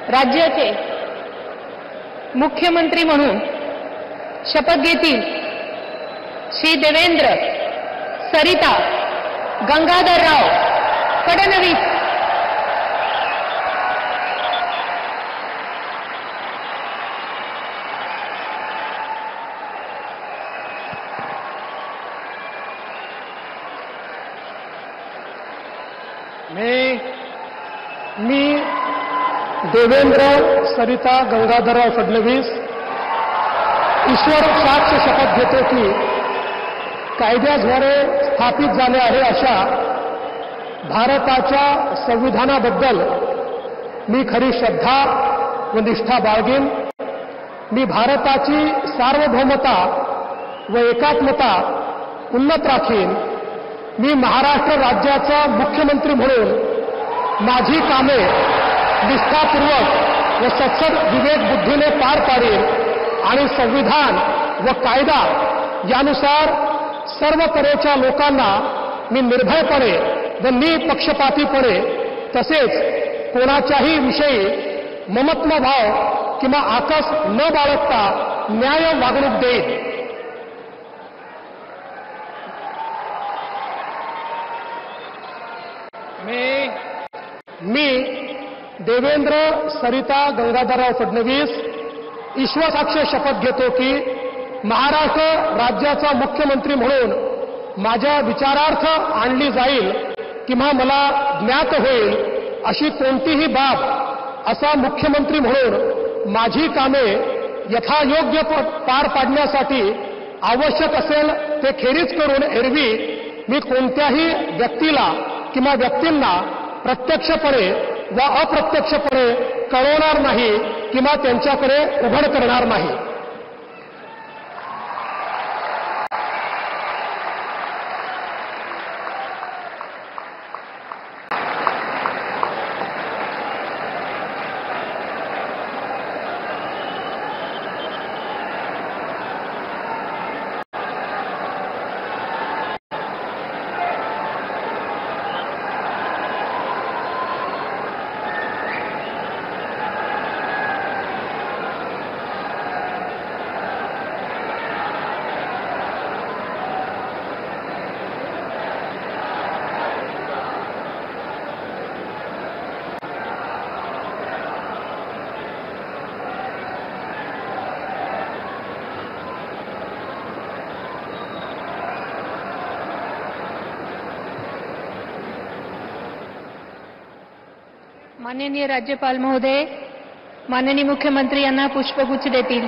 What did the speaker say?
राज्याचे मुख्यमंत्री म्हणून शपथ घेतील श्री देवेंद्र सरिता गंगाधरराव फडणवीस। मी देवेंद्र सरिता गंगाधरराव फडणवीस ईश्वर साक्ष शपथ घेतो की कायद्याद्वारे स्थापित झाले आहे अशा भारताच्या संविधानाबद्दल मी खरी श्रद्धा व निष्ठा बाळगेन। मी भारताची सार्वभौमता व एकात्मता उन्नत राखीन। मी महाराष्ट्र राज्याचा मुख्यमंत्री म्हणून माझी कामे निष्ठापूर्वक व सत्सद विवेक बुद्धीने पार पाडेन आणि संविधान व कायदा यानुसार सर्व तऱ्हेच्या लोकांना मी निर्भयपणे व निपक्षपातीपणे तसेच कोणाच्याही विषयी ममत्व भाव किंवा आकस न बाळगता न्याय वागणूक देईन। मी देवेंद्र सरिता गंगाधरराव फडणवीस ईश्वरसाक्ष शपथ घेतो की महाराष्ट्र राज्याचा मुख्यमंत्री म्हणून माझ्या विचारार्थ आणली जाईल किंवा मला ज्ञात होईल अशी कोणतीही बाब असा मुख्यमंत्री म्हणून माझी कामे यथायोग्य पार पाडण्यासाठी आवश्यक असेल ते खेरीज करून एरवी मी कोणत्याही व्यक्तीला किंवा व्यक्तींना प्रत्यक्षपणे व अप्रत्यक्षपणे कळवणार नाही किंवा त्यांच्याकडे उघड करणार नाही। माननीय राज्यपाल महोदय, माननीय मुख्यमंत्री यांना पुष्पगुच्छ देतील।